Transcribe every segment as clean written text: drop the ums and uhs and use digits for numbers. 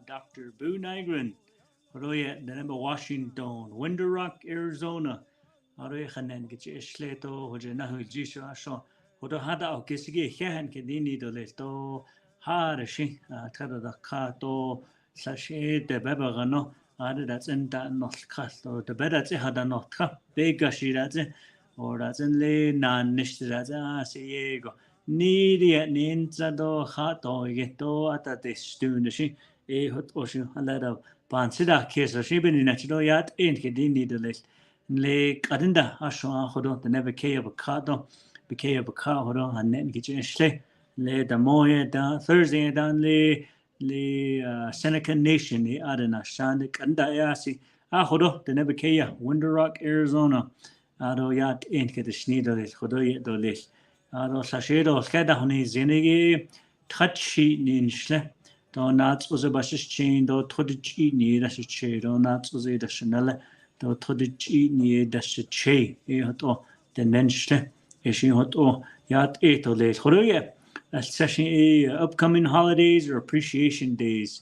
Dr. Buu Nygren, Horoye, the number Washington, Winter Rock, Arizona, Horoye Hanen, get you Schleto, Hojanahu Jisha, Hodo Hada, Kisigi, Hahan, Kedini, the Leto, Harashi, Tada the Kato, Sashe, the Babagano, Ada that's in that not cast, or the bed that's a Hada not cup, Begashi that's it, or that's in lay, nan nishted as a Siego. Needy at Ninzado, Hato, Yeto, at the Stunishi, a hot ocean, a lot of Pansida case of Shibin in Natural Yat, ain't Kedini the list. Lake Adinda, Ashwa, Hodo, the never K of a cardo, became of a car, Hodo, and then get you shle. Le the Moya down Thursday down Le Seneca Nation, the Adana, Shandik, and Diasi, Ahodo, the never K, Winter Rock, Arizona. Ado Yat ain't get the Schneeder, Hodo yet the list. Ado Sashedo, Skadahoni, Zenigi, Touchy Ninchle. Do not was a basis chain, do Todich near as a chair, do not was a Chanel, do Todich near dash a chair, to the Nenchle, a she hot o Yat 8 or late. Horoya, a session upcoming holidays or appreciation days.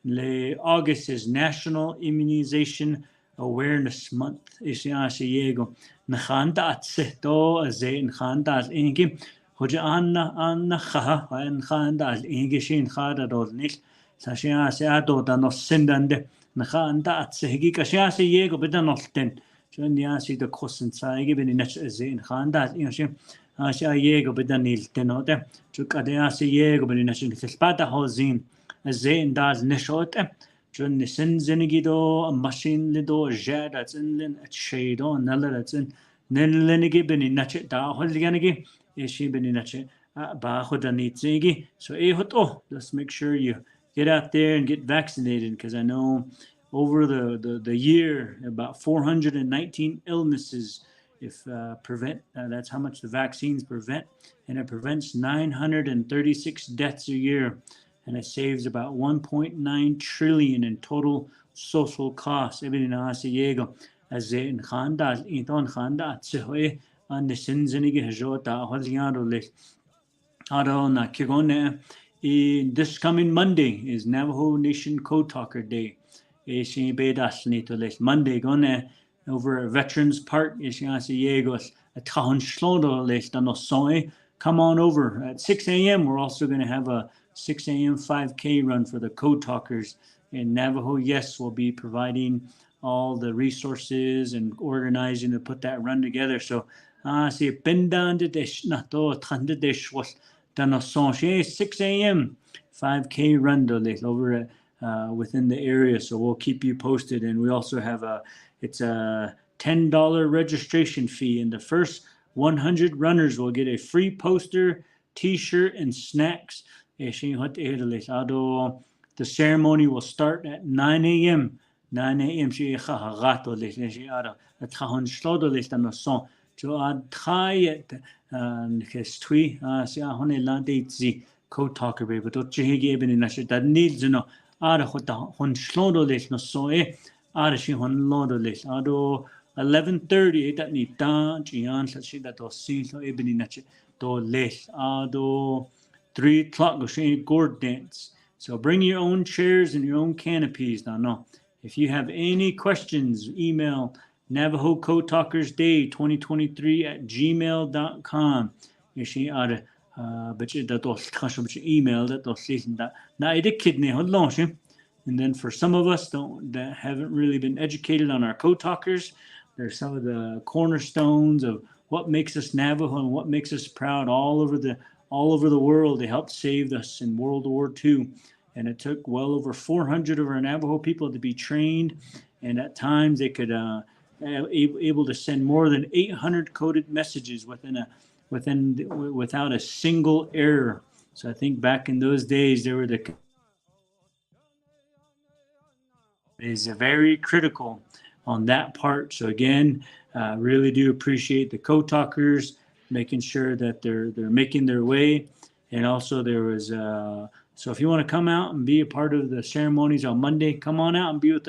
Le August is National Immunization Awareness Month. Isiasiego. Nahanda at Seto, as they in Handa Ingi. Hoja Anna Haha, and Handa as Ingishin Hada or Nick. Sashia Seado, the no sendande. Nahanda at Sehigi, Kashasi Yego, but the not ten. Juniasi the Cosin Sai given in Handa, Inshim. Asia Yego, but the Nil Tenote. Chukadeasi Yego, but in a Spata Hosin. As they in das Nishote. Jun the Sinzenigido, a machine lido, Jad that's in at shade on, Nella that's in Nenlenigi been in Natchet da Holganigi, is she been in Natchet, Bahodanitsigi. So, let's make sure you get out there and get vaccinated because I know over the year about 419 illnesses if prevent, that's how much the vaccines prevent, and it prevents 936 deaths a year. And it saves about 1.9 trillion in total social costs. Every Nasiego, as they in Handa, Inton Handa, Tsehoe, and the Sinzenigi Hajota, Holiado list. Adona Kigone, this coming Monday is Navajo Nation Code Talker Day. She bade us to list Monday gone over Veterans Park, Isiasiegos, a town schlodo list on the soy. Come on over at 6 a.m. We're also going to have a 6 a.m. 5K run for the Code Talkers in Navajo. Yes, we'll be providing all the resources and organizing to put that run together. So, see, Pendan de Desh, Nato, Tande Desh was done a song. 6 a.m. 5K run over within the area. So, we'll keep you posted. And we also have it's a $10 registration fee. And the first 100 runners will get a free poster, t-shirt, and snacks. The ceremony will start at 9 a.m. 9 a.m. jo ad khayet kes twi si a hone la de zi co talker be but che geben in nashe da nil no ara hota hon shlodo les no so ara shi hon lodo les ado 11:30 that ni ta jian sa shi da to si so eben in nashe to les ado 3 o'clock go shi gourd dance. So bring your own chairs and your own canopies. Now, no. If you have any questions, email Navajo Code Talkers Day 2023 at gmail.com. You see, but you that email that season that now it kidney launch. And then for some of us that haven't really been educated on our code talkers, there's some of the cornerstones of what makes us Navajo and what makes us proud all over the world. They helped save us in World War II. And it took well over 400 of our Navajo people to be trained. And at times they could able to send more than 800 coded messages without a single error. So I think back in those days, there were is very critical on that part. So again, really do appreciate the code talkers making sure that they're making their way. And also there was so if you want to come out and be a part of the ceremonies on Monday, come on out and be with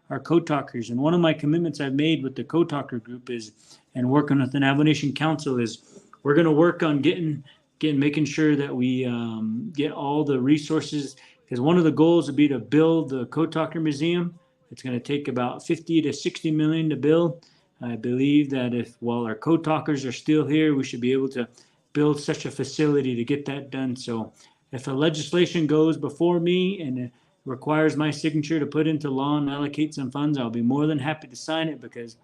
our code talkers. And one of my commitments I've made with the code talker group is, and working with the Navajo Nation Council, is we're going to work on making sure that we get all the resources, because one of the goals would be to build the code talker museum. It's going to take about 50 to 60 million to build. I believe that while our code talkers are still here, we should be able to build such a facility to get that done. So if a legislation goes before me and it requires my signature to put into law and allocate some funds, I'll be more than happy to sign it, because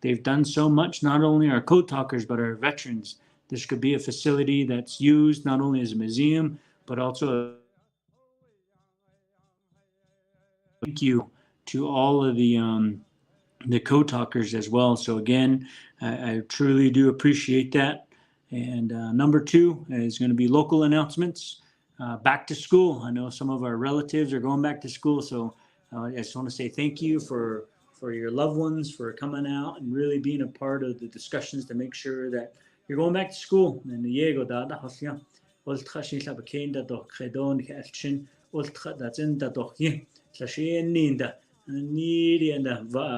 they've done so much, not only our code talkers, but our veterans. This could be a facility that's used not only as a museum, but also thank you to all of the code talkers as well. So again, I truly do appreciate that. And number 2 is going to be local announcements. Back to school. I know some of our relatives are going back to school, so I just want to say thank you for your loved ones for coming out and really being a part of the discussions to make sure that you're going back to school. And the Yego da hosya ultra shin la bakain da do khedon action ultra da zin da do ye slashin ninda ni and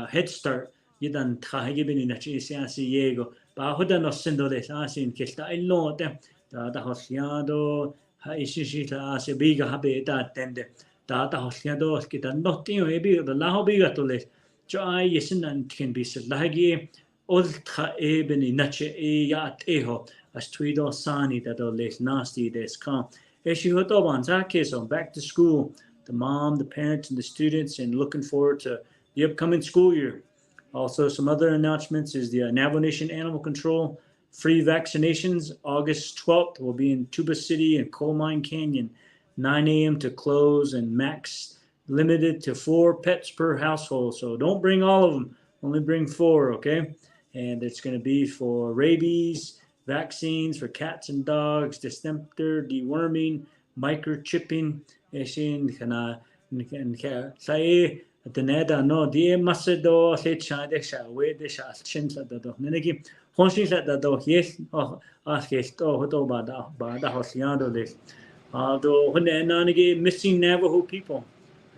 head start yidan thage bin in chi si Yego ba hoda no sendo de asin kelta illo da hosya do ha ishi ta se biga habe da tende da hosya do kita no tio e bi da la biga to le jo ai yesin and can be slagi ultra eben in nache yat eho as twido sani that all less nasty this come issue hotoban zake on back to school, the mom, the parents, and the students, and looking forward to the upcoming school year. Also, some other announcements is the Navajo Nation Animal Control free vaccinations. August 12th will be in Tuba City and Coal Mine Canyon, 9 a.m. to close, and max limited to 4 pets per household. So don't bring all of them, only bring 4, okay? And it's going to be for rabies, vaccines for cats and dogs, distemper, deworming, microchipping, Teneda no die Macedo Hitcha de Sha we de Sha Chin sa do Nenegi Honshi sa do yes oh to hoto bada hosiando de although Nanigi missing Navajo people.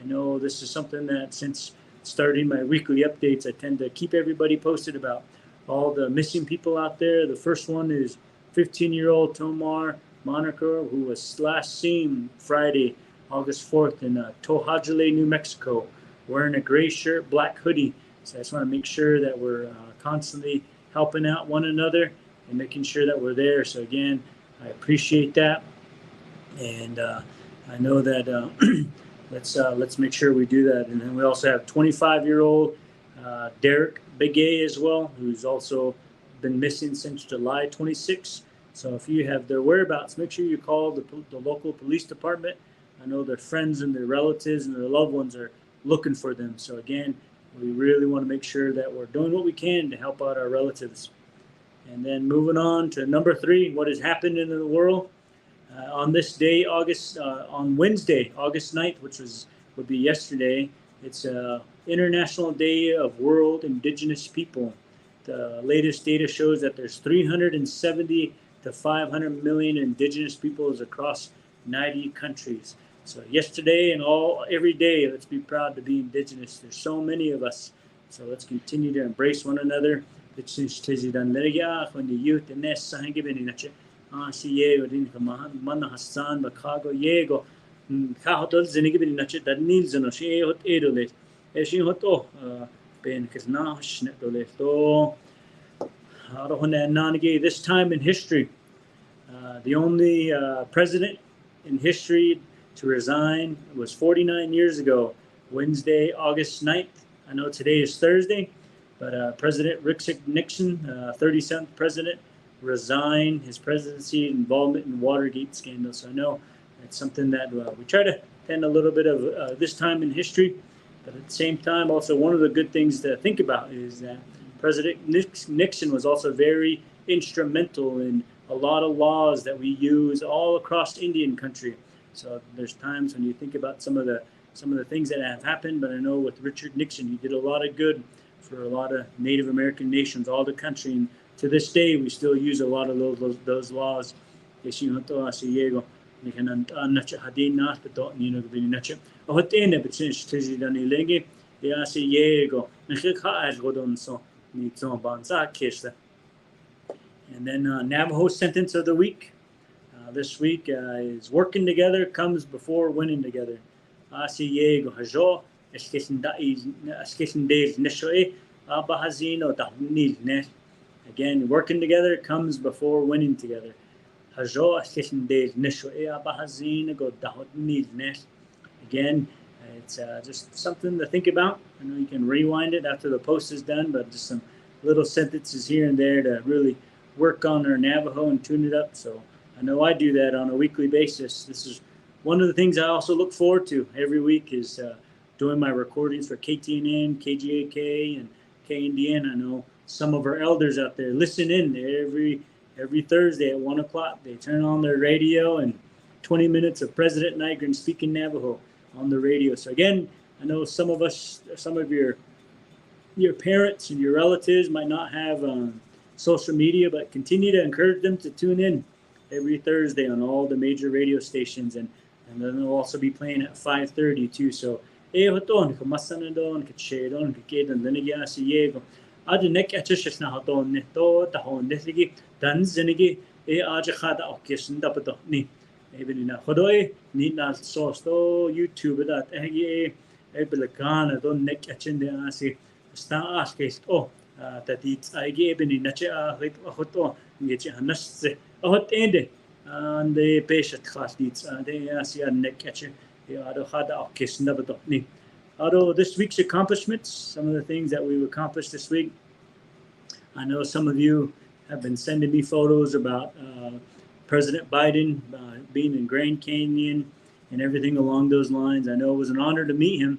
I know this is something that since starting my weekly updates, I tend to keep everybody posted about all the missing people out there. The first one is 15-year-old Tomar Monaco, who was last seen Friday, August 4th in Tojajale, New Mexico, wearing a gray shirt, black hoodie. So I just want to make sure that we're constantly helping out one another and making sure that we're there. So again, I appreciate that. And I know that let's make sure we do that. And then we also have 25-year-old Derek Begay as well, who's also been missing since July 26th. So if you have their whereabouts, make sure you call the local police department. I know their friends and their relatives and their loved ones are looking for them. So again, we really want to make sure that we're doing what we can to help out our relatives. And then moving on to number 3, what has happened in the world. On this day, on Wednesday, August 9th, which would be yesterday, it's International Day of World Indigenous People. The latest data shows that there's 370 to 500 million indigenous peoples across 90 countries. So yesterday and every day, let's be proud to be indigenous. There's so many of us. So let's continue to embrace one another. When the youth and nest man Hassan Bakago Yego Kahotol Zenigibin Nachet that Nils and she hot edolet. She hot Ben Kisnash Netoleto Nanige. This time in history, the only president in history to resign was 49 years ago, Wednesday, August 9th. I know today is Thursday, but President Richard Nixon, 37th president, resigned his presidency involvement in Watergate scandal. So I know it's something that we try to attend a little bit of this time in history, but at the same time, also one of the good things to think about is that President Nixon was also very instrumental in a lot of laws that we use all across Indian country. So there's times when you think about some of the things that have happened, but I know with Richard Nixon, he did a lot of good for a lot of Native American nations, all the country. And to this day, we still use a lot of those laws. And then Navajo sentence of the week. This week is working together comes before winning together. Again, working together comes before winning together. Again, it's just something to think about. I know you can rewind it after the post is done, but just some little sentences here and there to really work on our Navajo and tune it up. So I know I do that on a weekly basis. This is one of the things I also look forward to every week is doing my recordings for KTNN, KGAK, and KNDN. I know some of our elders out there listen in every Thursday at 1 o'clock. They turn on their radio and 20 minutes of President Nygren speaking Navajo on the radio. So again, I know some of your parents and your relatives might not have social media, but continue to encourage them to tune in every Thursday on all the major radio stations, and then they'll also be playing at 5:30 too. So Tadits I gave in Nacha Hoto, get you Hanus, Hot Ende, and the patient class needs, they see a neck catcher, they had a kiss never done. Although this week's accomplishments, some of the things that we've accomplished this week, I know some of you have been sending me photos about President Biden being in Grand Canyon and everything along those lines. I know it was an honor to meet him.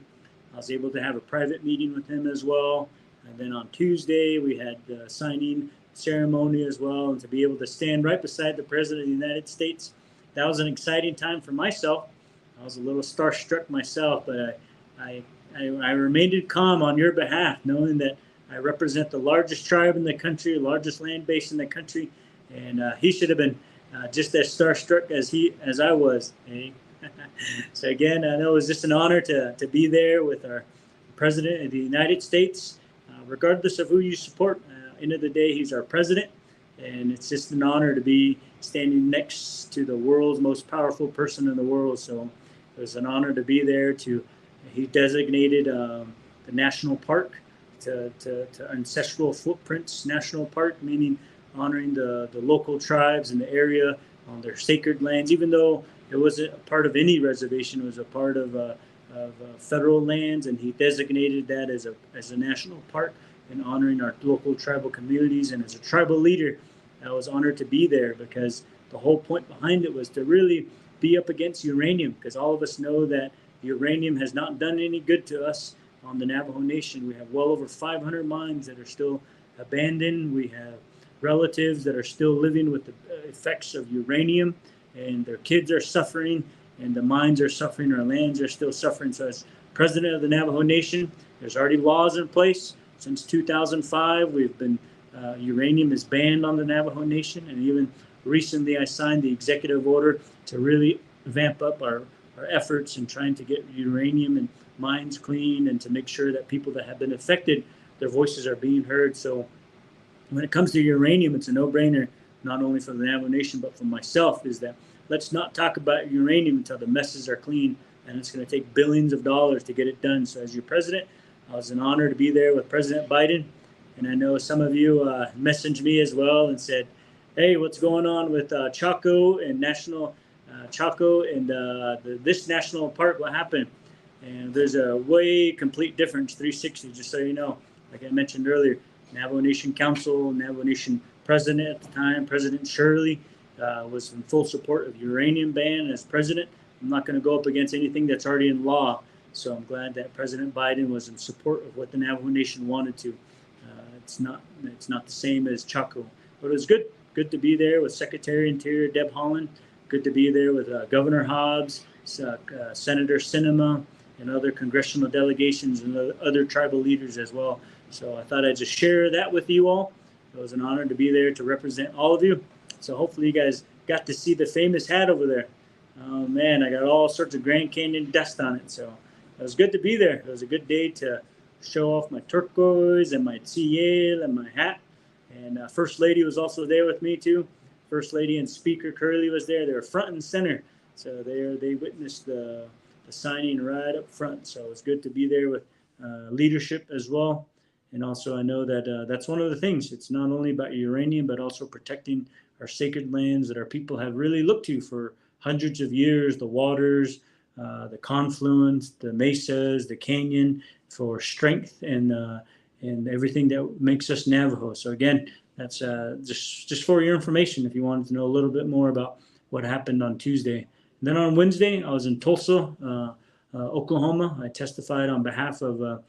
I was able to have a private meeting with him as well. And then on Tuesday, we had the signing ceremony as well. And to be able to stand right beside the President of the United States, that was an exciting time for myself. I was a little starstruck myself, but I remained calm on your behalf, knowing that I represent the largest tribe in the country, largest land base in the country. And he should have been just as starstruck as I was. Eh? So again, I know it was just an honor to be there with our President of the United States. Regardless of who you support, end of the day, he's our president, and it's just an honor to be standing next to the world's most powerful person in the world. So it was an honor to be there. He designated the national park to Ancestral Footprints National Park, meaning honoring the local tribes in the area on their sacred lands. Even though it wasn't a part of any reservation, it was a part of federal lands, and he designated that as a national park and honoring our local tribal communities. And as a tribal leader, I was honored to be there because the whole point behind it was to really be up against uranium, because all of us know that uranium has not done any good to us on the Navajo Nation. We have well over 500 mines that are still abandoned. We have relatives that are still living with the effects of uranium, and their kids are suffering, and the mines are suffering, our lands are still suffering. So as president of the Navajo Nation, there's already laws in place. Since 2005, we've been uranium is banned on the Navajo Nation, and even recently I signed the executive order to really vamp up our efforts in trying to get uranium and mines clean and to make sure that people that have been affected, their voices are being heard. So when it comes to uranium, it's a no-brainer, not only for the Navajo Nation, but for myself, is that let's not talk about uranium until the messes are clean, and it's going to take billions of dollars to get it done. So as your president, it was an honor to be there with President Biden, and I know some of you messaged me as well and said, hey, what's going on with Chaco and Chaco and this national park, what happened? And there's a way complete difference, 360, just so you know. Like I mentioned earlier, Navajo Nation Council, Navajo Nation President at the time, President Shirley, was in full support of uranium ban as president. I'm not going to go up against anything that's already in law. So I'm glad that President Biden was in support of what the Navajo Nation wanted to. It's not the same as Chaco, but it was good to be there with Secretary of Interior Deb Haaland. Good to be there with Governor Hobbs, Senator Sinema, and other congressional delegations and other tribal leaders as well. So I thought I'd just share that with you all. It was an honor to be there to represent all of you. So hopefully you guys got to see the famous hat over there. Oh man, I got all sorts of Grand Canyon dust on it. So it was good to be there. It was a good day to show off my turquoise and my tsiel and my hat. And First Lady was also there with me too. First Lady and Speaker Curley was there. They were front and center. So they witnessed the signing right up front. So it was good to be there with leadership as well. And also I know that that's one of the things. It's not only about uranium, but also protecting our sacred lands that our people have really looked to for hundreds of years, the waters, the confluence, the mesas, the canyon, for strength and everything that makes us Navajo. So again, that's just for your information if you wanted to know a little bit more about what happened on Tuesday. And then on Wednesday, I was in Tulsa, Oklahoma. I testified on behalf of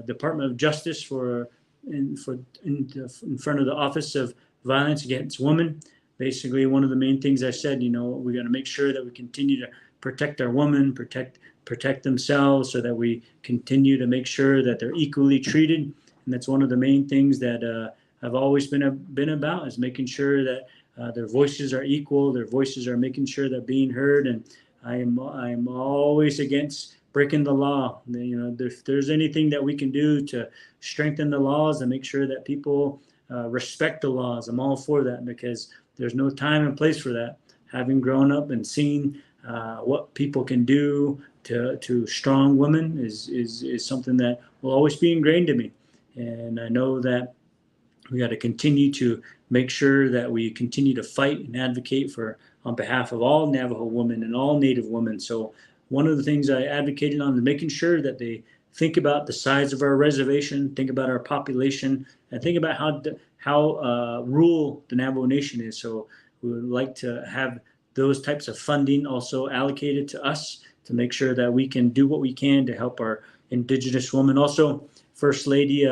Department of Justice in front of the Office of Violence Against Women. Basically, one of the main things I said, we got to make sure that we continue to protect our women, protect themselves, so that we continue to make sure that they're equally treated. And that's one of the main things that I've always been about, is making sure that their voices are equal, their voices are making sure they're being heard. And I am always against breaking the law. If there's anything that we can do to strengthen the laws and make sure that people respect the laws, I'm all for that, because there's no time and place for that. Having grown up and seen what people can do to strong women is something that will always be ingrained in me. And I know that we got to continue to make sure that we continue to fight and advocate on behalf of all Navajo women and all Native women. So one of the things I advocated on is making sure that they think about the size of our reservation, think about our population, and think about how rural the Navajo Nation is. So we would like to have those types of funding also allocated to us to make sure that we can do what we can to help our Indigenous women. Also, First Lady,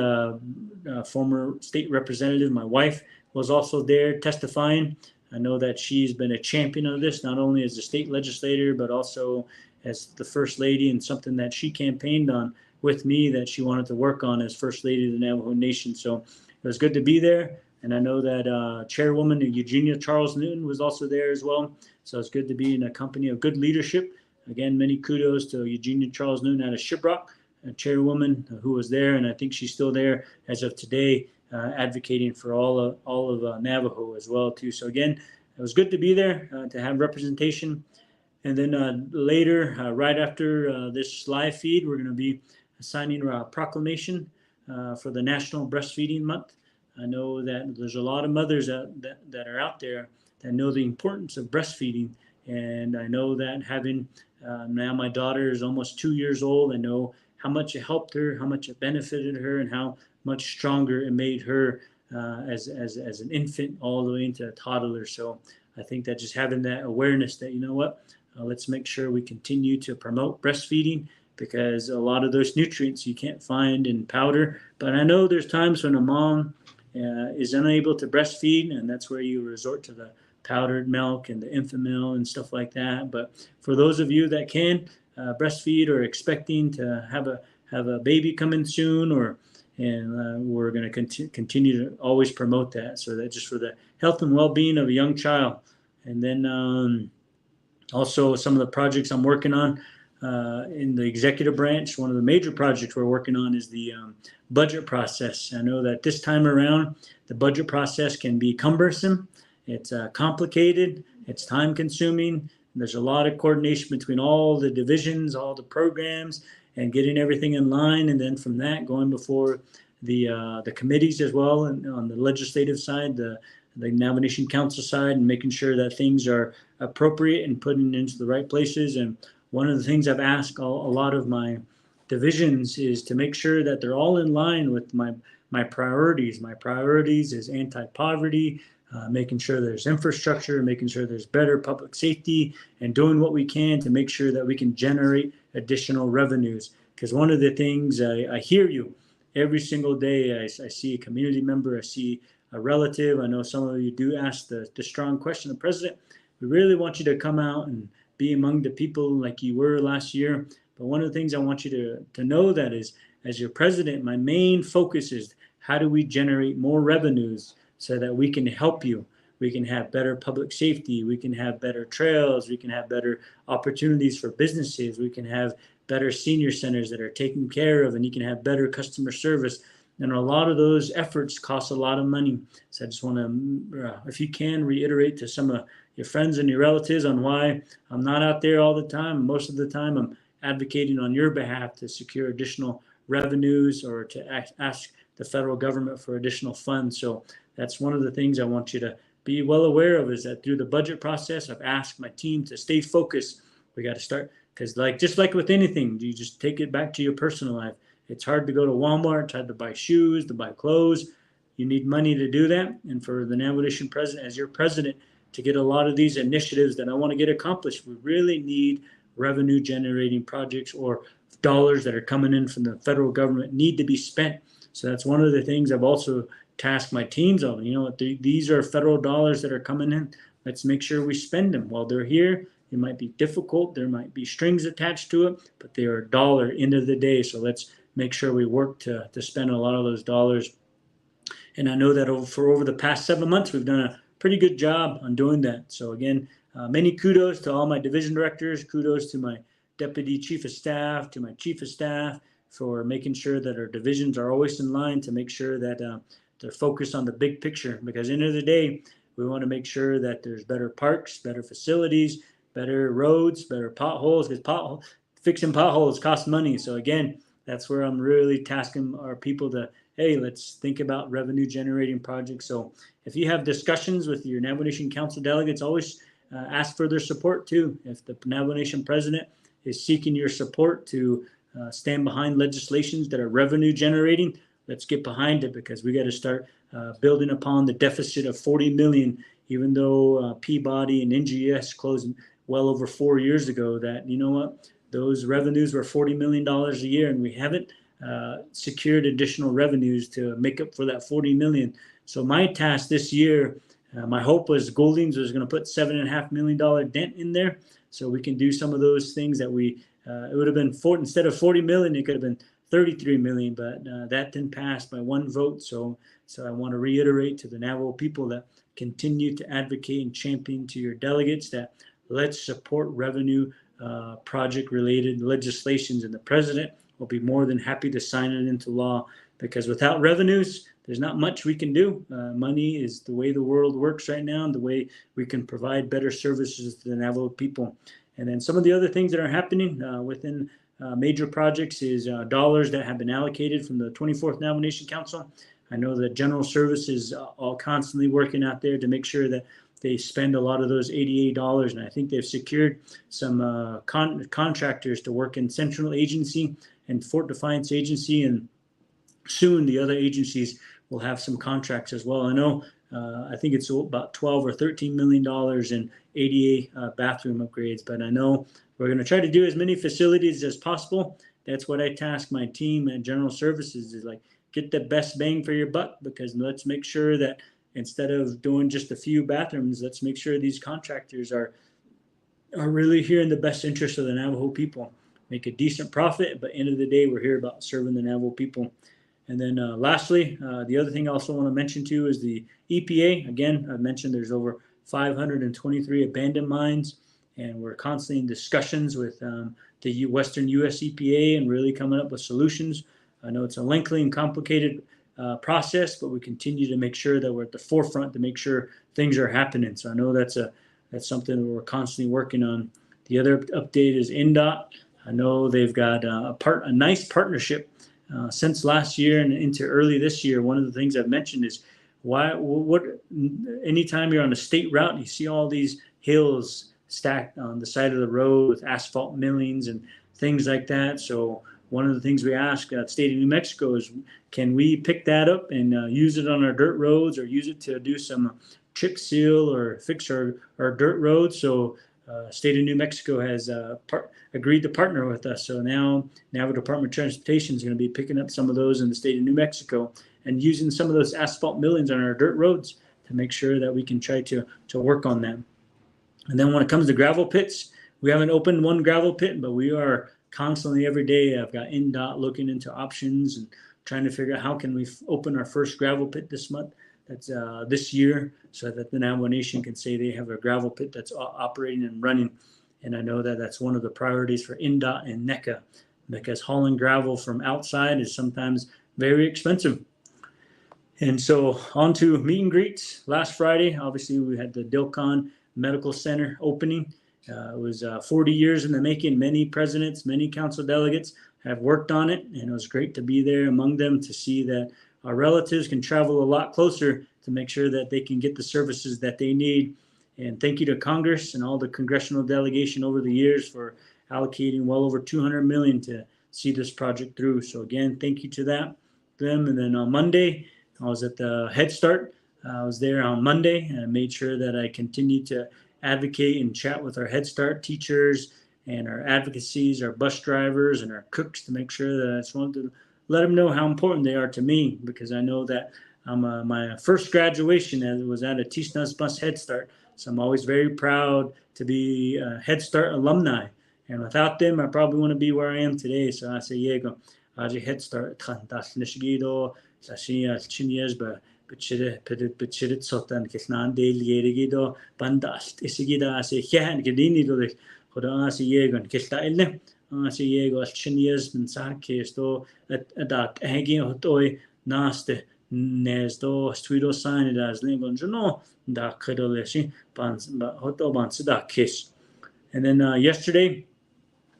former state representative, my wife, was also there testifying. I know that she's been a champion of this, not only as a state legislator, but also as the First Lady, and something that she campaigned on with me that she wanted to work on as First Lady of the Navajo Nation. So it was good to be there. And I know that Chairwoman Eugenia Charles Newton was also there as well. So it's good to be in a company of good leadership. Again, many kudos to Eugenia Charles Newton out of Shiprock, a chairwoman who was there, and I think she's still there as of today, advocating for all of Navajo as well too. So again, it was good to be there, to have representation. And then later, right after this live feed, we're going to be signing a proclamation for the National Breastfeeding Month. I know that there's a lot of mothers that are out there that know the importance of breastfeeding. And I know that having now my daughter is almost 2 years old, I know how much it helped her, how much it benefited her, and how much stronger it made her as an infant all the way into a toddler. So I think that just having that awareness that, let's make sure we continue to promote breastfeeding, because a lot of those nutrients you can't find in powder. But I know there's times when a mom is unable to breastfeed, and that's where you resort to the powdered milk and the infant milk and stuff like that. But for those of you that can breastfeed, or expecting to have a baby coming soon, or and we're going to continue to always promote that. So that just for the health and well-being of a young child. And then also some of the projects I'm working on in the executive branch. One of the major projects we're working on is the budget process. I know that this time around, the budget process can be cumbersome. It's complicated. It's time consuming. There's a lot of coordination between all the divisions, all the programs, and getting everything in line. And then from that, going before the committees as well, and on the legislative side, the Navajo Nation Council side, and making sure that things are appropriate and putting into the right places. And one of the things I've asked a lot of my divisions is to make sure that they're all in line with my priorities. My priorities is anti-poverty, making sure there's infrastructure, making sure there's better public safety, and doing what we can to make sure that we can generate additional revenues. Because one of the things I hear you every single day, I see a community member, I see a relative. I know some of you do ask the strong question of President. We really want you to come out and be among the people like you were last year. But one of the things I want you to know that is, as your president, my main focus is how do we generate more revenues so that we can help you. We can have better public safety. We can have better trails. We can have better opportunities for businesses. We can have better senior centers that are taken care of, and you can have better customer service. And a lot of those efforts cost a lot of money. So I just want to, if you can, reiterate to some of your friends and your relatives on why I'm not out there all the time. Most of the time, I'm advocating on your behalf to secure additional revenues or to ask the federal government for additional funds. So that's one of the things I want you to be well aware of, is that through the budget process, I've asked my team to stay focused. We got to start, because just like with anything, you just take it back to your personal life. It's hard to go to Walmart, it's hard to buy shoes, to buy clothes. You need money to do that. And for the Navajo Nation president, as your president, to get a lot of these initiatives that I want to get accomplished, we really need revenue generating projects, or dollars that are coming in from the federal government need to be spent. So that's one of the things I've also tasked my teams on. You know, these are federal dollars that are coming in. Let's make sure we spend them while they're here. It might be difficult. There might be strings attached to it, but they are a dollar end of the day. So let's make sure we work to spend a lot of those dollars. And I know that over the past 7 months, we've done a pretty good job on doing that. So again, many kudos to all my division directors. Kudos to my deputy chief of staff, to my chief of staff, for making sure that our divisions are always in line, to make sure that they're focused on the big picture. Because at the end of the day, we want to make sure that there's better parks, better facilities, better roads, better potholes, because fixing potholes costs money. So again, that's where I'm really tasking our people to, hey, let's think about revenue generating projects. So if you have discussions with your Navajo Nation Council delegates, always ask for their support too. If the Navajo Nation president is seeking your support to stand behind legislations that are revenue generating, let's get behind it, because we got to start building upon the deficit of 40 million, even though Peabody and NGS closed well over 4 years ago. That, you know what, those revenues were $40 million a year, and we haven't secured additional revenues to make up for that 40 million. So my task this year, my hope was Goldings was going to put $7.5 million dent in there, so we can do some of those things that we, it would have been, instead of 40 million, it could have been 33 million, but that didn't pass by one vote. So I want to reiterate to the Navajo people that continue to advocate and champion to your delegates that let's support revenue project related legislations, and the president will be more than happy to sign it into law, because without revenues, there's not much we can do. Money is the way the world works right now, and the way we can provide better services to the Navajo people. And then some of the other things that are happening within major projects is dollars that have been allocated from the 24th Navajo Nation Council. I know that General Service is all constantly working out there to make sure that they spend a lot of those ADA dollars, and I think they've secured some contractors to work in Central Agency and Fort Defiance Agency, and soon the other agencies will have some contracts as well. I know I think it's about $12 or $13 million in ADA bathroom upgrades, but I know we're going to try to do as many facilities as possible. That's what I task my team at General Services, is like, get the best bang for your buck, because let's make sure that instead of doing just a few bathrooms, let's make sure these contractors are really here in the best interest of the Navajo people. Make a decent profit, but end of the day, we're here about serving the Navajo people. And then lastly, the other thing I also want to mention too is the EPA. Again, I've mentioned there's over 523 abandoned mines, and we're constantly in discussions with the Western U.S. EPA and really coming up with solutions. I know it's a lengthy and complicated process, but we continue to make sure that we're at the forefront to make sure things are happening. So I know that's something that we're constantly working on. The other update is NDOT. I know they've got a nice partnership since last year and into early this year. One of the things I've mentioned is anytime you're on a state route and you see all these hills stacked on the side of the road with asphalt millings and things like that. So one of the things we ask the state of New Mexico is, can we pick that up and use it on our dirt roads, or use it to do some chip seal or fix our dirt roads? So state of New Mexico has agreed to partner with us. So now Navajo Department of Transportation is going to be picking up some of those in the state of New Mexico and using some of those asphalt millings on our dirt roads to make sure that we can try to work on them. And then when it comes to gravel pits, we haven't opened one gravel pit, but we are constantly every day. I've got NDOT looking into options and trying to figure out how can we open our first gravel pit this month. That's this year, so that the Navajo Nation can say they have a gravel pit that's operating and running. And I know that that's one of the priorities for NDOT and NECA, because hauling gravel from outside is sometimes very expensive. And so on to meet and greets. Last Friday, obviously, we had the Dilcon Medical Center opening. It was 40 years in the making. Many presidents, many council delegates have worked on it, and it was great to be there among them to see that our relatives can travel a lot closer to make sure that they can get the services that they need. And thank you to Congress and all the congressional delegation over the years for allocating well over $200 million to see this project through. So again, thank you to them. And then on Monday, I was at the Head Start. I was there on Monday, and I made sure that I continued to advocate and chat with our Head Start teachers and our advocacies, our bus drivers and our cooks, to make sure that I just wanted to let them know how important they are to me, because I know that my first graduation was at a Tisnas Bus Head Start. So I'm always very proud to be a Head Start alumni. And without them, I probably wouldn't be where I am today. So I say, Diego, I Head Start, Bechirit sotan kisnan del yerigido bandalt isigida ase hen gedini do khoda ase yegon kilta ilne ase yego alchinias men sarkesto adat hegi hotoi naste nesdo stuido sign as lingon jono da kredoleshi bans hoto bansida kish. And then yesterday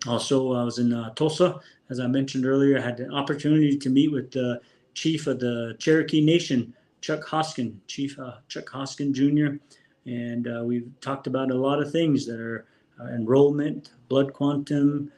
also I was in Tulsa, as I mentioned earlier. I had an opportunity to meet with the chief of the Cherokee Nation, Chuck Hoskin, Chief Chuck Hoskin Jr., and we've talked about a lot of things that are enrollment, blood quantum,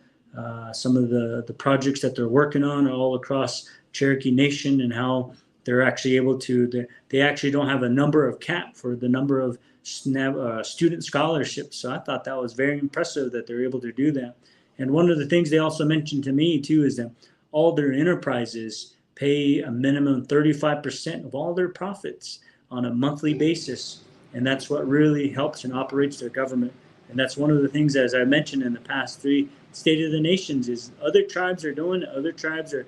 some of the projects that they're working on all across Cherokee Nation, and how they're actually able to, they actually don't have a number of cap for the number of student scholarships. So I thought that was very impressive that they're able to do that. And one of the things they also mentioned to me too is that all their enterprises pay a minimum 35% of all their profits on a monthly basis. And that's what really helps and operates their government. And that's one of the things, as I mentioned in the past 3 State of the Nations, is other tribes are doing it. Other tribes are,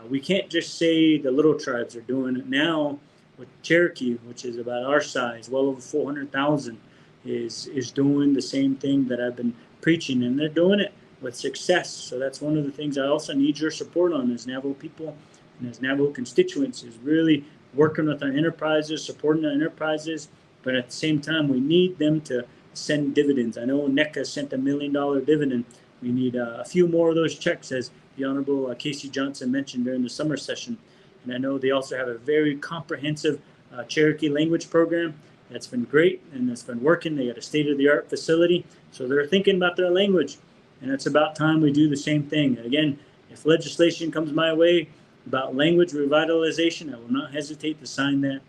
we can't just say the little tribes are doing it now. With Cherokee, which is about our size, well over 400,000, is doing the same thing that I've been preaching, and they're doing it with success. So that's one of the things I also need your support on as Navajo people and as Navajo constituents, is really working with our enterprises, supporting our enterprises, but at the same time, we need them to send dividends. I know NECA sent $1 million dividend. We need a few more of those checks, as the Honorable Casey Johnson mentioned during the summer session. And I know they also have a very comprehensive Cherokee language program that's been great and that's been working. They got a state-of-the-art facility, so they're thinking about their language. And it's about time we do the same thing. And again, if legislation comes my way about language revitalization, I will not hesitate to sign that.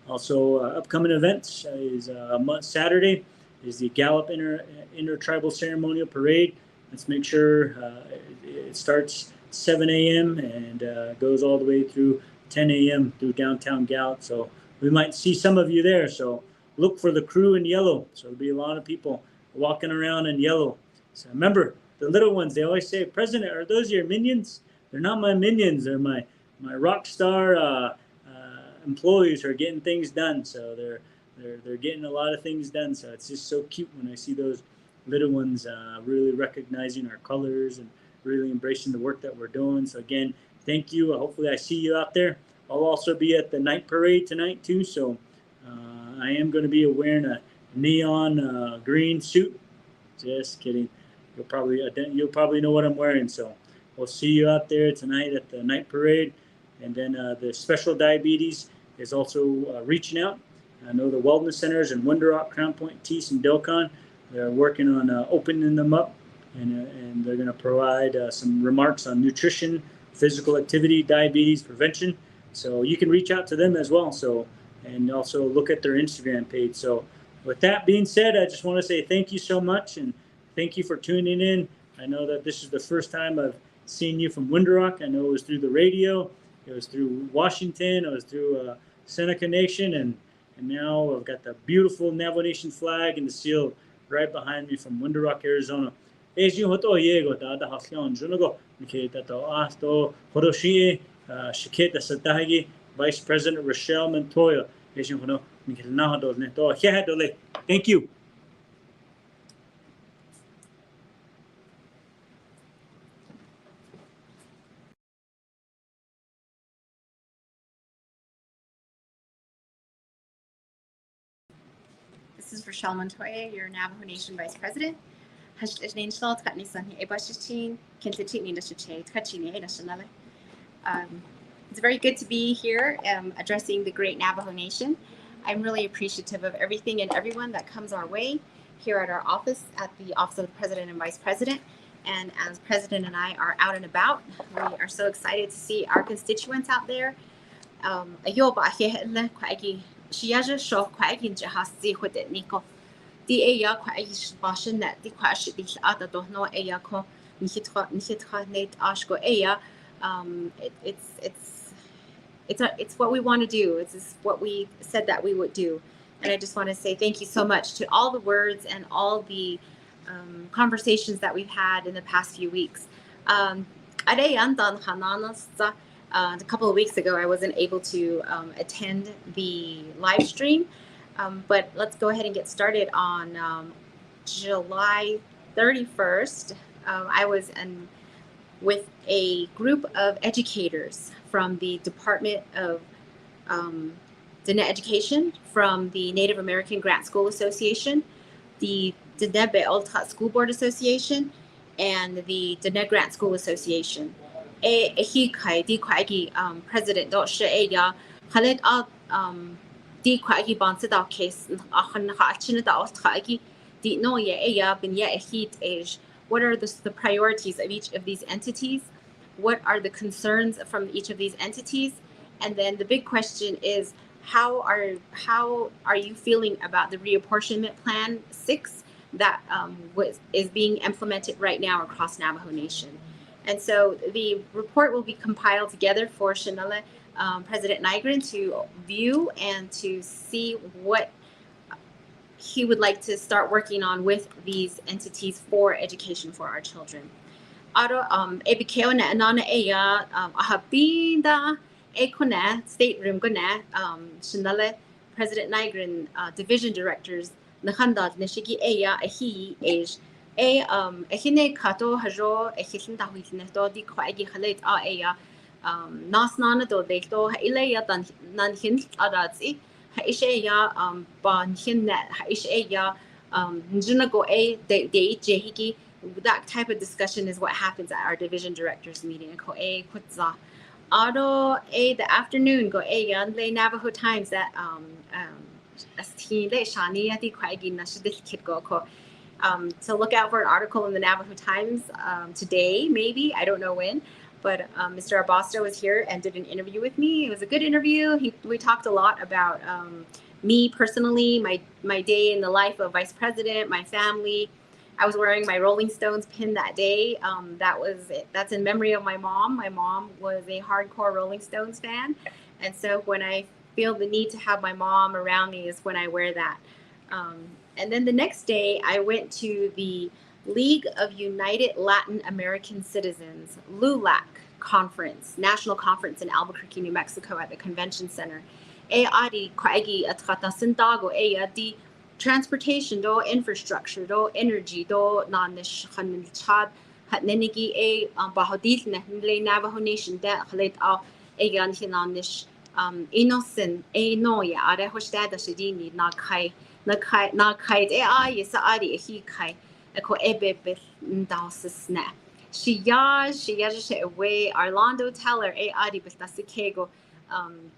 Also, upcoming events is Saturday is the Gallup Intertribal Ceremonial Parade. Let's make sure it starts 7 a.m. and goes all the way through 10 a.m. through downtown Gallup. So we might see some of you there. So look for the crew in yellow. So there'll be a lot of people walking around in yellow. So remember, the little ones, they always say, President, are those your minions? They're not my minions. They're my my rock star employees are getting things done. So they're getting a lot of things done. So it's just so cute when I see those little ones really recognizing our colors and really embracing the work that we're doing. So again, thank you. Hopefully I see you out there. I'll also be at the night parade tonight too. So I am going to be wearing a neon green suit. Just kidding. You'll probably know what I'm wearing. So we'll see you out there tonight at the night parade. And then the Special Diabetes is also reaching out. I know the wellness centers in Window Rock, Crown Point, Tees, and Delcon. They're working on opening them up, and they're going to provide some remarks on nutrition, physical activity, diabetes prevention. So you can reach out to them as well. So, and also look at their Instagram page. So with that being said, I just want to say thank you so much, and thank you for tuning in. I know that this is the first time I've seen you from Window Rock. I know it was through the radio, it was through Washington, it was through Seneca Nation, and now I've got the beautiful Navajo Nation flag and the seal right behind me from Window Rock, Arizona. Vice President Rochelle Montoya. Thank you. This is Rochelle Montoya, your Navajo Nation Vice President. It's very good to be here addressing the great Navajo Nation. I'm really appreciative of everything and everyone that comes our way here at our office, at the Office of the President and Vice President. And as President and I are out and about, we are so excited to see our constituents out there. It's what we want to do. It's what we said that we would do. And I just want to say thank you so much to all the words and all the conversations that we've had in the past few weeks. A couple of weeks ago, I wasn't able to attend the live stream, but let's go ahead and get started on July 31st. I was with a group of educators from the Department of Diné Education, from the Native American Grant School Association, the Diné Be'oltat School Board Association, and the Diné Grant School Association. President Dr. Eya Khaled di kwagi bansa case di no Eya Binya what are the priorities of each of these entities? What are the concerns from each of these entities? And then the big question is, how are you feeling about the reapportionment plan 6 that is being implemented right now across Navajo Nation? And so the report will be compiled together for President Nygren to view and to see what he would like to start working on with these entities for education for our children. Stateroom President Nygren division directors Nishigi Eya Ahi Age Ehine Kato Hajo Ehisindahuineto di Kwagi Halet Eya Nasnana do Dekto Ileya Nan Hin Adatsi Haisheya Ban Hinnet Haisheya Njunago A De Jehiki. That type of discussion is what happens at our division directors meeting. Ko A Kutza Auto A the afternoon go A Yan Lay Navajo Times that so look out for an article in the Navajo Times today, maybe, I don't know when, but Mr. Abasta was here and did an interview with me. It was a good interview. We talked a lot about me personally, my day in the life of Vice President, my family. I was wearing my Rolling Stones pin that day. That's in memory of my mom. My mom was a hardcore Rolling Stones fan. And so when I feel the need to have my mom around me is when I wear that. And then the next day I went to the League of United Latin American Citizens, LULAC conference, national conference in Albuquerque, New Mexico at the convention center. E adi kwaigi at khatasindago e adi transportation do infrastructure do energy do nanish khanil chad hatnenigi e bahodil ne Navajo Nation that khalit al e gan hinanish innocent e no ya are hostada shidini na kai e yesa adi he kai ako ebe ndasna she she away Orlando Teller e adi bestasikego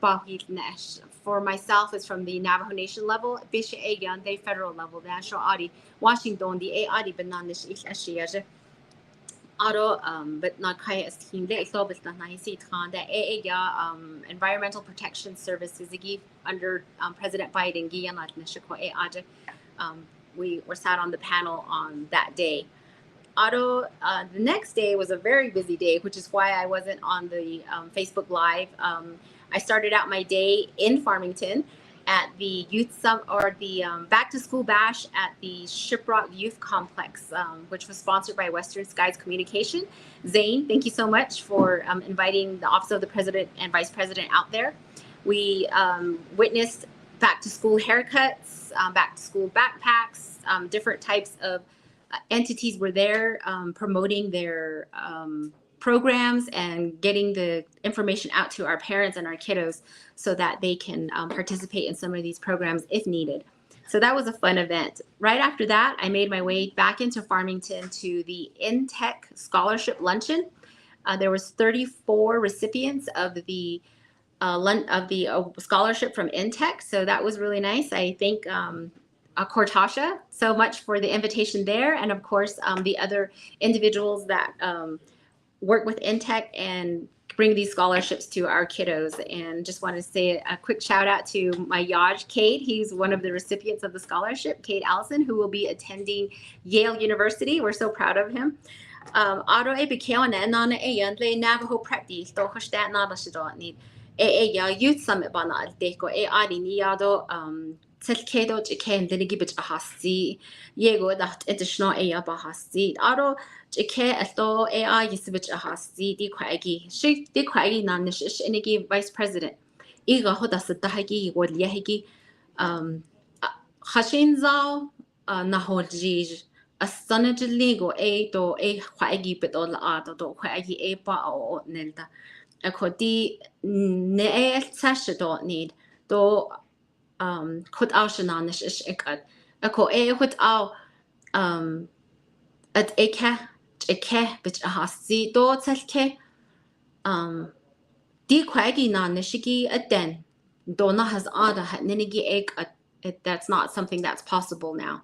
bahit nesh for myself is from the Navajo Nation level bisha e the federal level national adi Washington the e adi bananish ich ashiyaje Aro but not kai as team de so but not nice khan that environmental protection services under President Biden we were sat on the panel on that day. The next day was a very busy day, which is why I wasn't on the Facebook Live. I started out my day in Farmington at the back to school bash at the Shiprock Youth Complex, which was sponsored by Western Skies Communication. Zane, thank you so much for inviting the Office of the President and Vice President out there. We witnessed back to school haircuts, back to school backpacks, different types of entities were there promoting their programs and getting the information out to our parents and our kiddos so that they can participate in some of these programs if needed. So that was a fun event. Right after that, I made my way back into Farmington to the InTech Scholarship Luncheon. There was 34 recipients of the scholarship from InTech, so that was really nice. I thank Cortasha so much for the invitation there, and of course the other individuals that work with InTech and bring these scholarships to our kiddos. And just want to say a quick shout out to my Yaj, Cade. He's one of the recipients of the scholarship, Cade Allison, who will be attending Yale University. We're so proud of him. Navajo practice youth summit Selkedo chicken denigibit ahasi yego that additional aya bahasi aro chike asto ai yisbit ahasi di kwagi shi di kwagi nanish inigi vice president iga hodas dahagi wol yahigi khashin zao naholji asanaj ligo a do a kwagi bitol ato do kwagi a pa o nelda akodi ne sashido need do khut au shananish ish ikat ako khut au at eke bich ahasi do tselke di kwagi nanishigi aden do na has ada ninigi ek that's not something that's possible now.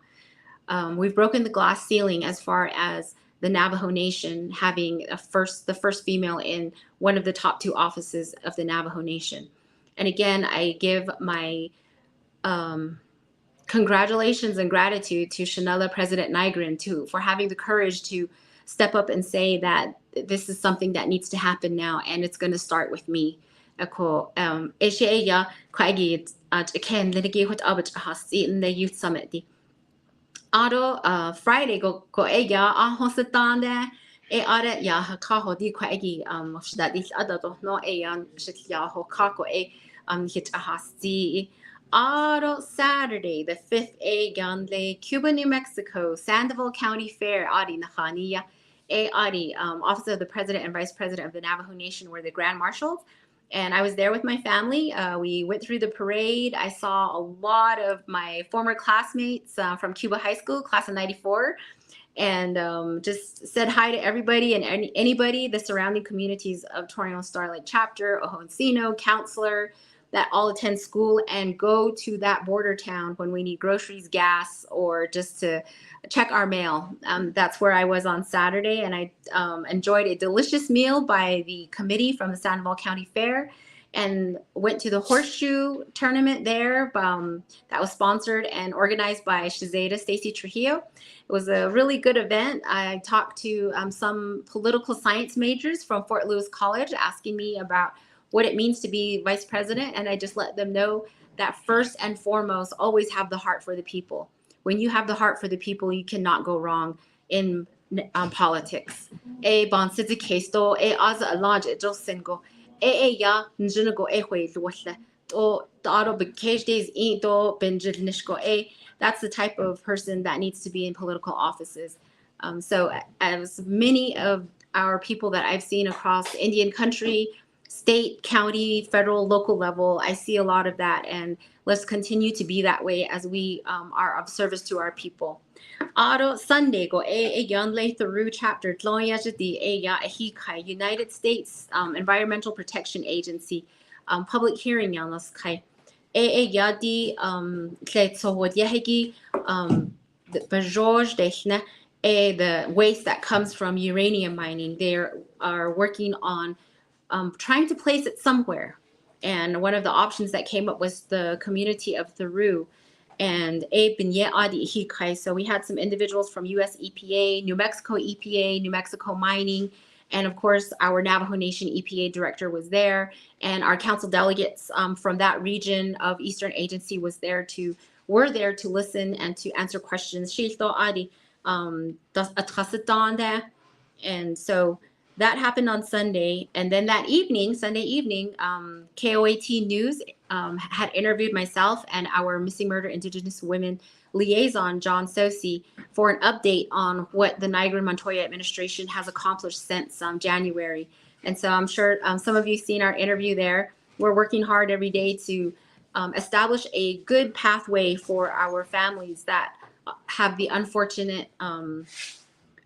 We've broken the glass ceiling as far as the Navajo Nation having the first female in one of the top 2 offices of the Navajo Nation. And again, I give my congratulations and gratitude to Shanella President Nygren for having the courage to step up and say that this is something that needs to happen now, and it's going to start with me. Ako Asia kwagi again litigi hot abach hasi in the youth summit di. Ado Friday go ega hositande e are ya kaho di kwagi that this other no e shit ya ho kako e hit ahasi. Ado Saturday, the 5th Ganle, Cuba, New Mexico, Sandoval County Fair, Adi Nahaniya, Adi, Office of the President and Vice President of the Navajo Nation were the Grand Marshals. And I was there with my family. We went through the parade. I saw a lot of my former classmates from Cuba High School, class of 94, and just said hi to everybody and anybody, the surrounding communities of Torreon Starlight Chapter, Ojo Encino, Counselor, that all attend school and go to that border town when we need groceries, gas, or just to check our mail. That's where I was on Saturday, and I enjoyed a delicious meal by the committee from the Sandoval County Fair, and went to the horseshoe tournament there that was sponsored and organized by Shazeda Stacy Trujillo. It was a really good event. I talked to some political science majors from Fort Lewis College asking me about what it means to be vice president. And I just let them know that first and foremost, always have the heart for the people. When you have the heart for the people, you cannot go wrong in politics. A bon city case do a as a large just single. A ya njinigo a way luhle. To auto cage days ain't do benjil nishko a. That's the type of person that needs to be in political offices. So as many of our people that I've seen across Indian country, state, county, federal, local level, I see a lot of that, and let's continue to be that way as we are of service to our people. Aro Sunday go a young lay through chapter United States Environmental Protection Agency public hearing yang las kai a yadi the waste that comes from uranium mining. They are working on trying to place it somewhere. And one of the options that came up was the community of Theru. And so we had some individuals from US EPA, New Mexico EPA, New Mexico Mining, and of course our Navajo Nation EPA director was there, and our council delegates from that region of Eastern Agency were there to listen and to answer questions. And so that happened on Sunday. And then that evening, Sunday evening, KOAT News had interviewed myself and our Missing Murder Indigenous Women liaison, John Sosi, for an update on what the Nygren-Montoya administration has accomplished since January. And so I'm sure some of you seen our interview there. We're working hard every day to establish a good pathway for our families that have the unfortunate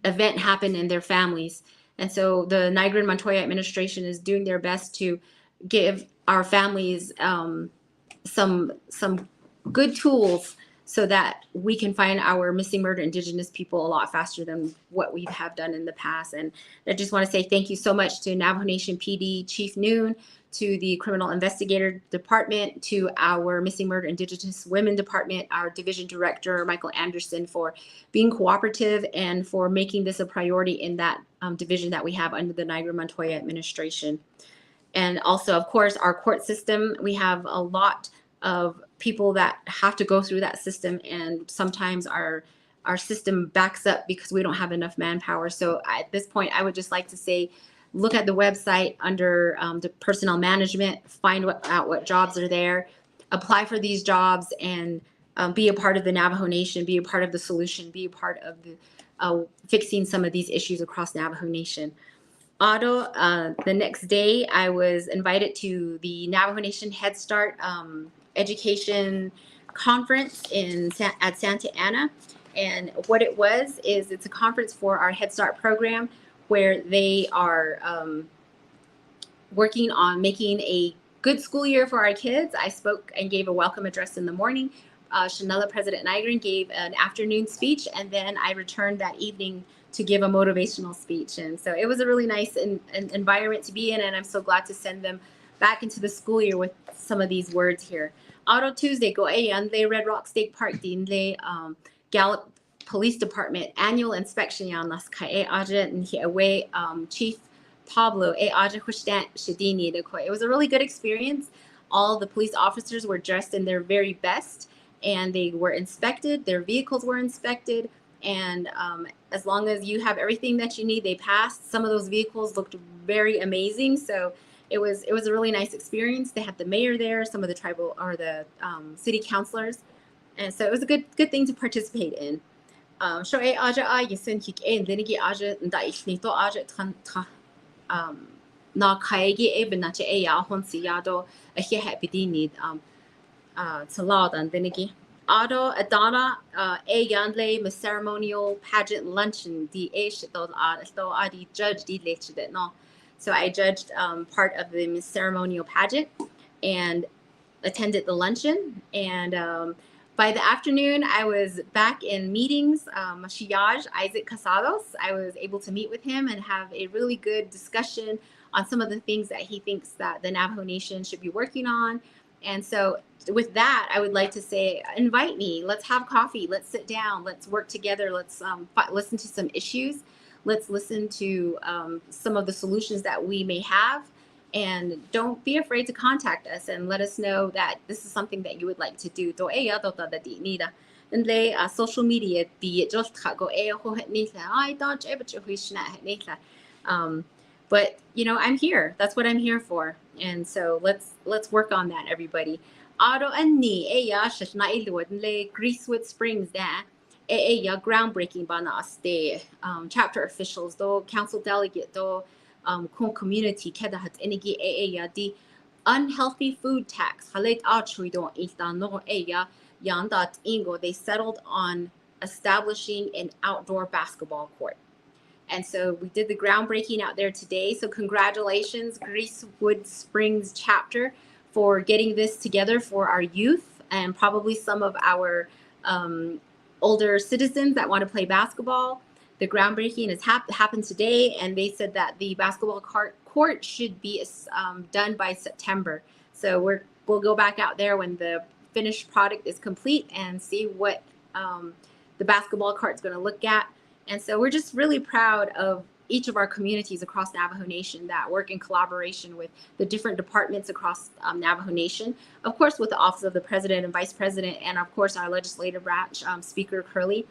event happen in their families. And so the Nygren-Montoya administration is doing their best to give our families some good tools so that we can find our missing murder Indigenous people a lot faster than what we have done in the past. And I just want to say thank you so much to Navajo Nation PD Chief Noon, to the Criminal Investigator Department, to our Missing Murder Indigenous Women Department, our Division Director, Michael Anderson, for being cooperative and for making this a priority in that division that we have under the Nygren-Montoya administration. And also, of course, our court system, we have a lot of people that have to go through that system, and sometimes our system backs up because we don't have enough manpower. So at this point, I would just like to say, look at the website under the personnel management, find out what jobs are there, apply for these jobs, and be a part of the Navajo Nation, be a part of the solution, be a part of the fixing some of these issues across Navajo Nation. The next day, I was invited to the Navajo Nation Head Start Education Conference at Santa Ana. And what it was is it's a conference for our Head Start program where they are working on making a good school year for our kids. I spoke and gave a welcome address in the morning. President Nygren gave an afternoon speech, and then I returned that evening to give a motivational speech. And so it was a really nice environment to be in, and I'm so glad to send them back into the school year with some of these words here. Auto Tuesday, go ayan, they Red Rock State Park, they Gallup Police Department annual inspection yan las kai aja and away Chief Pablo aja shadini. It was a really good experience. All the police officers were dressed in their very best, and they were inspected. Their vehicles were inspected, and as long as you have everything that you need, they passed. Some of those vehicles looked very amazing, so it was a really nice experience. They had the mayor there, some of the tribal or the city councilors, and so it was a good thing to participate in. So aja yisen hik en denigi aja nda ikhnito aja na kaigi ebna che ya honsi yado a he happy need to law dan denigi auto adana a yanle ceremonial pageant luncheon the ashito adi judge di lecture no. So I judged part of the ceremonial pageant and attended the luncheon, and by the afternoon, I was back in meetings. Shiyaj, Isaac Casados, I was able to meet with him and have a really good discussion on some of the things that he thinks that the Navajo Nation should be working on. And so with that, I would like to say, invite me. Let's have coffee. Let's sit down. Let's work together. Let's listen to some issues. Let's listen to some of the solutions that we may have. And don't be afraid to contact us and let us know that this is something that you would like to do. and they social media be just go ho I don't but I'm here. That's what I'm here for. And so let's work on that, everybody. Aro anni ya shashna ilwad le Greasewood Springs da ya groundbreaking bana ste chapter officials do council delegate do community keda hat enigi ya di unhealthy food tax halet achui do ilta no ya yandat ingo they settled on establishing an outdoor basketball court. And so we did the groundbreaking out there today. So congratulations, Greasewood Springs chapter, for getting this together for our youth and probably some of our older citizens that want to play basketball. The groundbreaking has happened today, and they said that the basketball court should be done by September. So we'll go back out there when the finished product is complete and see what the basketball court is going to look at. And so we're just really proud of each of our communities across Navajo Nation that work in collaboration with the different departments across Navajo Nation. Of course, with the Office of the President and Vice President, and of course our legislative branch, Speaker Curley.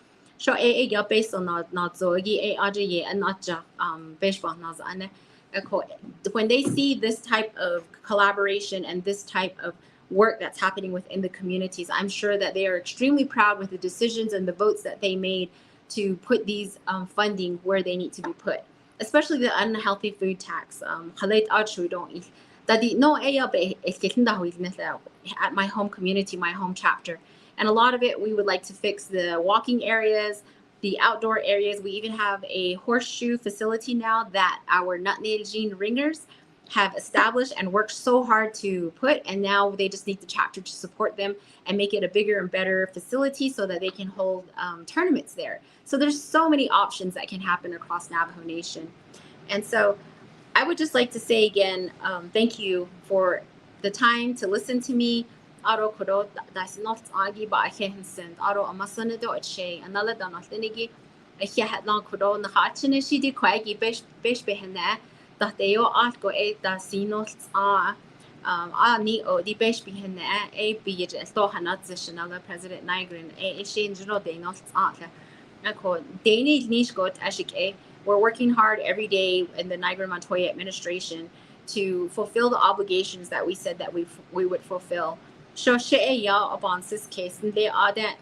When they see this type of collaboration and this type of work that's happening within the communities, I'm sure that they are extremely proud with the decisions and the votes that they made to put these funding where they need to be put, especially the unhealthy food tax. At my home community, my home chapter. And a lot of it, we would like to fix the walking areas, the outdoor areas. We even have a horseshoe facility now that our Nutnejin ringers have established and worked so hard to put, and now they just need the chapter to support them and make it a bigger and better facility so that they can hold tournaments there. So there's so many options that can happen across Navajo Nation. And so I would just like to say again, thank you for the time to listen to me. Aro koro dasinot agi ba ahensen aro amasane do che anala danatnigi ahet lan koro na hatchine shidi kwagi besh behena Tateo Atko e da Sinos ni o di besh behena a be sto hanat President Nygren a shin jno de not ako Dani niche got ashik we're working hard every day in the Nygren Montoya administration to fulfill the obligations that we said that we would fulfill. So ya upon this case and they are that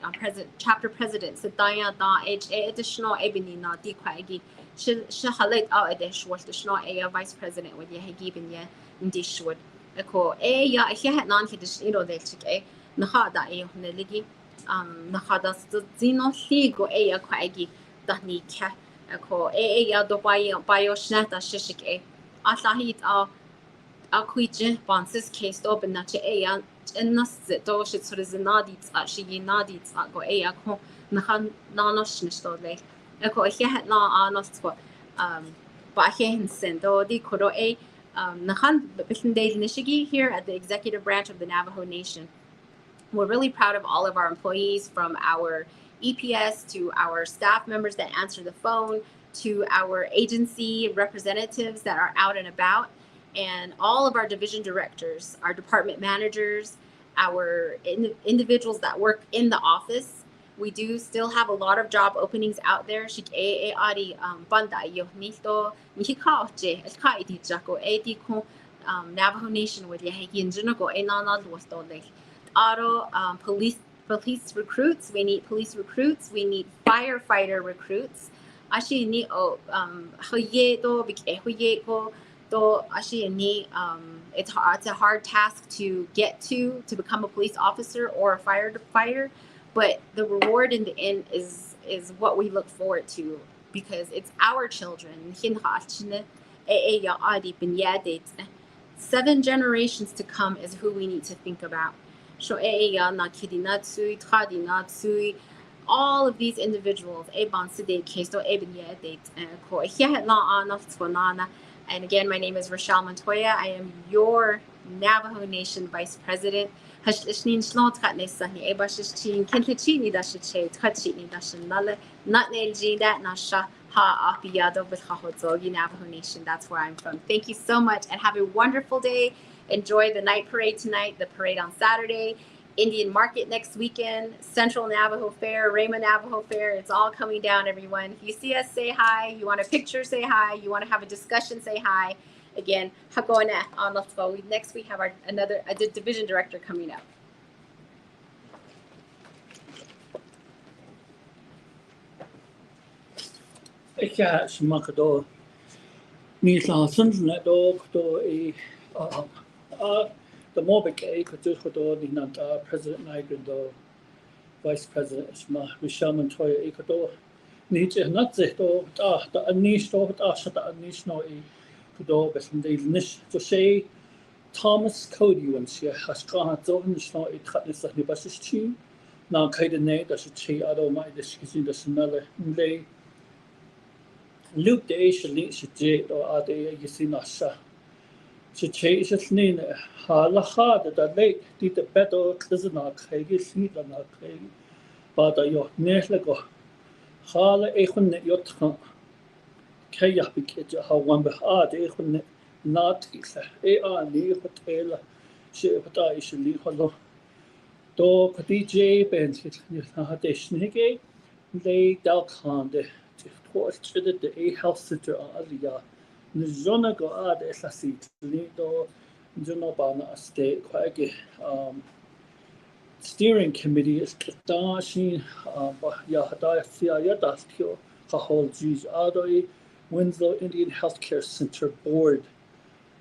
chapter president so daya da additional ebony na di kwagi shahalit out the short the vice president with ya given ya ndi short ako ya had non hit they took nahada neligi nahada zino sigo ya kwagi dani ka ako ya do bio snata shishik asahit akwije on this case open na ya and nas do shit sort of nadits actually nadits go ko nahan nanosh nistole ko had la anos ba hen sendo di koro nahan bishin days nishigi here at the executive branch of the Navajo Nation. We're really proud of all of our employees, from our EPS to our staff members that answer the phone to our agency representatives that are out and about, and all of our division directors, our department managers, our individuals that work in the office. We do still have a lot of job openings out there. Navajo Nation with police recruits. We need police recruits. We need firefighter recruits. It's a hard task to get to become a police officer or a firefighter, but the reward in the end is what we look forward to, because it's our children. 7 generations to come is who we need to think about. All of these individuals, and again, my name is Rochelle Montoya. I am your Navajo Nation Vice President. Navajo Nation. That's where I'm from. Thank you so much and have a wonderful day. Enjoy the night parade tonight, the parade on Saturday, Indian Market next weekend, Central Navajo Fair, Rama Navajo Fair. It's all coming down, everyone. If you see us, say hi. You want a picture, say hi. You want to have a discussion, say hi. Again, Hakona on Lafko. Next we have another division director coming up. Ik ga smaken door. Niet laten net ook door de mobik ik het door niet naar President Nygren door Vice President is maar we shaman toy ik door niet echt net zegt door de niet door het als dat niet nou door best een deel niet zo say Thomas Cody once je has gehad zo een snel ik gaat niet zeggen was is team nou kan je nee dat is twee ado maar dus gezien dat snelle nee Luke de is niet zo jet door ade je zien nasa ze is het niet hala gaat dat leek die de beter is dan krijg je niet dan krijg maar dat je niet go hala gewoon net je krijg je beetje gewoon ade gewoon not is nee het hele ze wat is niet gewoon door DJ bent het had is niet nee dat kan de de health center al de zone go ad is la sit do zone bana state kwage steering committee is kitashi ya hada sia ya dastio ka hol jis adoi Winslow Indian Healthcare Center board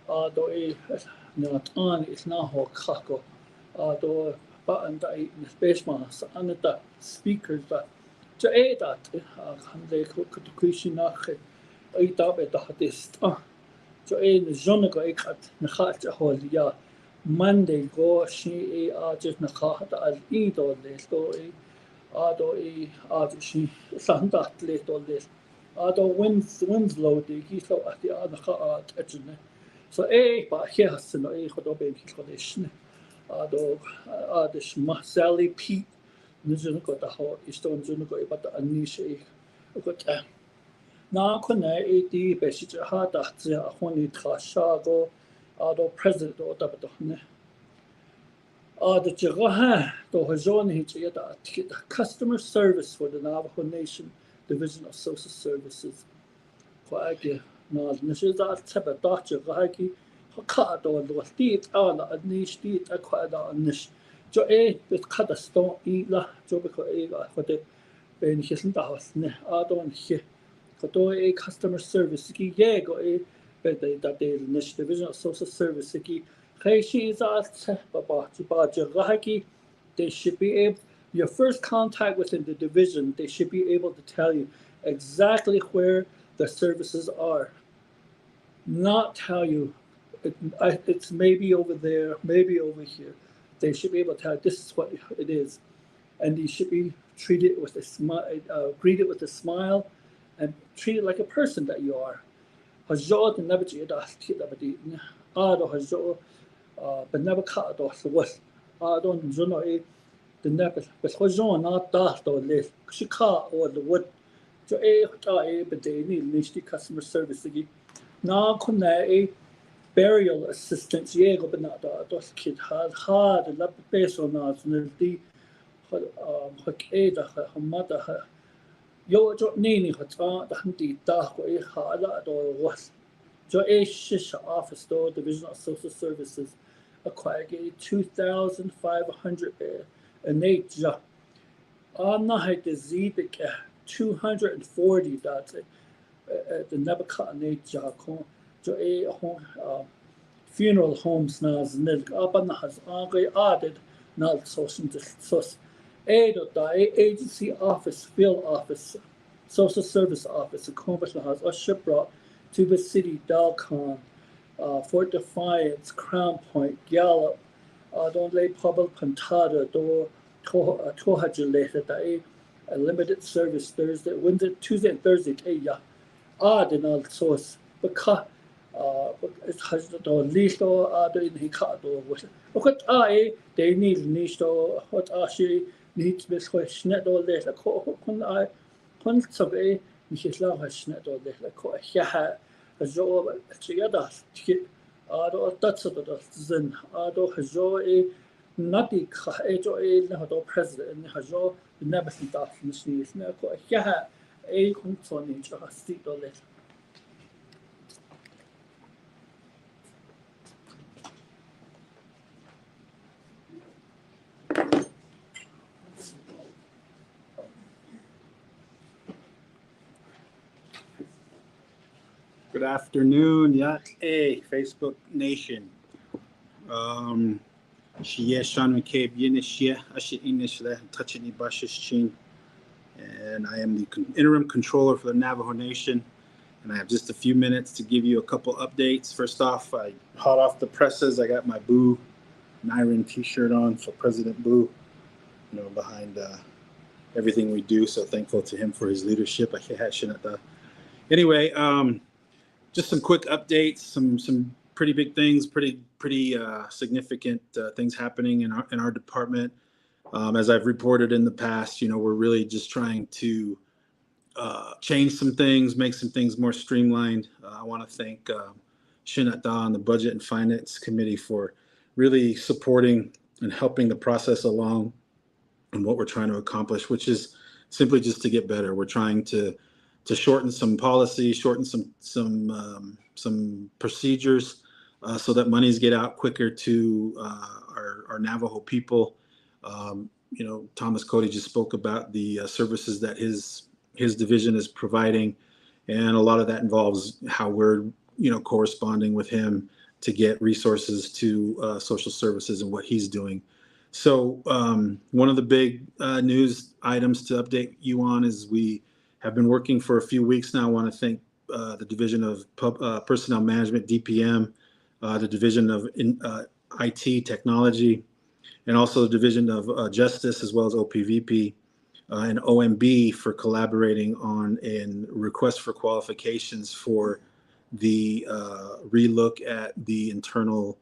adoi not on is na ho kako ado ba and I space mas anata speakers that to that they could question nach I thought that this so in zone go ik had na gaat hol ja Monday go she just na gaat al ido de story ado she sandat le to this ado Winslow de gislo at the na gaat etne so ba hier hast no go ben gislo ado Sally Pete Nizun got the whole Eastern Zun go about the Anishi. Got now can I the best hard that the Honey Trashago, the president or the Jiraha, the Hozoni, the customer service for the Navajo Nation Division of Social Services. Quaggy, no, Nishizat Teba Doctor Ragi, Hakado, the Steed, a niche, a quite a niche. Jo bet kada stone la jo beko for the ben hisn da hasne adon he koto customer service ki go bet that the niche division of social service ki khashi is ba they should be able your first contact within the division they should be able to tell you exactly where the services are not tell you it's maybe over there maybe over here. They should be able to tell this is what it is, and you should be treated with a smile, greeted with a smile, and treated like a person that you are. Hajo the never hajo, but never cut off the west. Don't know the never, but hajo not that or less. She cut or the wood. So but they need customer service again. Now can burial assistance go but not those kid hard and lap peso not the mother yo nini the hunty dark or was so office store division of social services acquired 2,500 and 8 job I'm not had the z 240 that's the never cut an 8 job so funeral homes nas nil aban has added not social sus agency office field office social service office a conference has a ship brought to the city Dalcon Fort Defiance Crown Point Gallup don't lay public cantada door tohajulated a limited service Thursday Wednesday Tuesday and Thursday in all source because it has the least or in he cut or what they need niche or what she needs this question or less a con I concept a Mrs. Lash or less a yeah a job together or that's a zen or has joy Nati ejo na hado president ha jo never think that is na ko ya kontsoni jo hasti dole. Good afternoon, Facebook Nation. Shie Sean McCabe Yinishia Ashit Inishla Touchini Bashichin, and I am the interim controller for the Navajo Nation. And I have just a few minutes to give you a couple updates. First off, I hot off the presses. I got my Buu Nygren T-shirt on for President Buu, behind everything we do. So thankful to him for his leadership. Anyway, just some quick updates, some pretty big things, pretty significant things happening in our department. As I've reported in the past, we're really just trying to change some things, make some things more streamlined. I want to thank Shinata and the Budget and Finance Committee for really supporting and helping the process along and what we're trying to accomplish, which is simply just to get better. We're trying to shorten some policies, shorten some procedures, so that monies get out quicker to our Navajo people. Thomas Cody just spoke about the services that his division is providing, and a lot of that involves how we're corresponding with him to get resources to social services and what he's doing. So one of the big news items to update you on is we have been working for a few weeks now. I want to thank the Division of Personnel Management, DPM, the Division of IT Technology, and also the Division of Justice, as well as OPVP and OMB for collaborating on a request for qualifications for the relook at the internal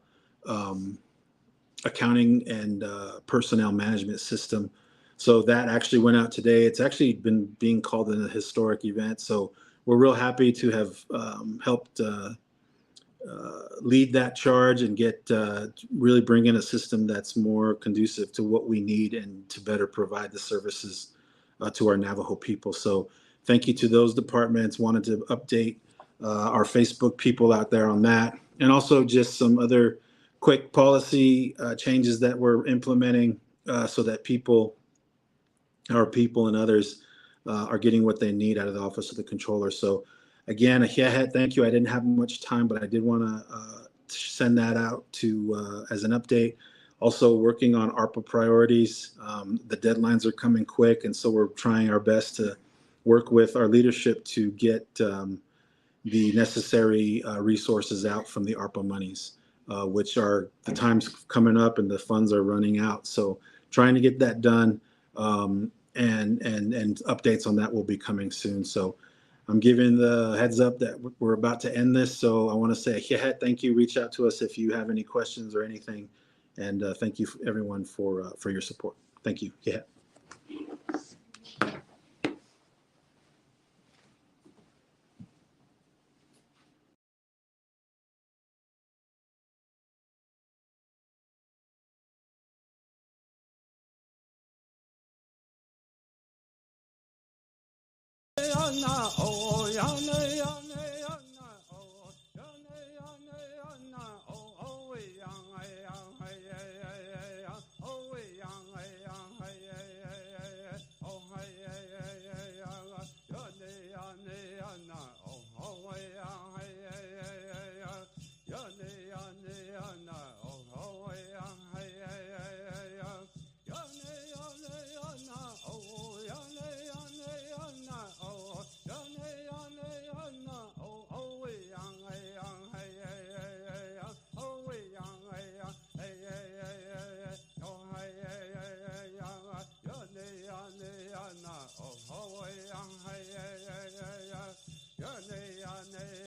accounting and personnel management system. So that actually went out today. It's actually been being called a historic event. So we're real happy to have helped lead that charge and get really bring in a system that's more conducive to what we need and to better provide the services to our Navajo people. So thank you to those departments. Wanted to update our Facebook people out there on that, and also just some other quick policy changes that we're implementing so that our people and others are getting what they need out of the Office of the Controller. So again, thank you. I didn't have much time, but I did want to send that out to as an update. Also working on ARPA priorities. The deadlines are coming quick, and so we're trying our best to work with our leadership to get the necessary resources out from the ARPA monies, which are the time's coming up and the funds are running out. So trying to get that done, and updates on that will be coming soon. So I'm giving the heads up that we're about to end this. So I want to say thank you. Reach out to us if you have any questions or anything. And thank you everyone for your support. Thank you. Oh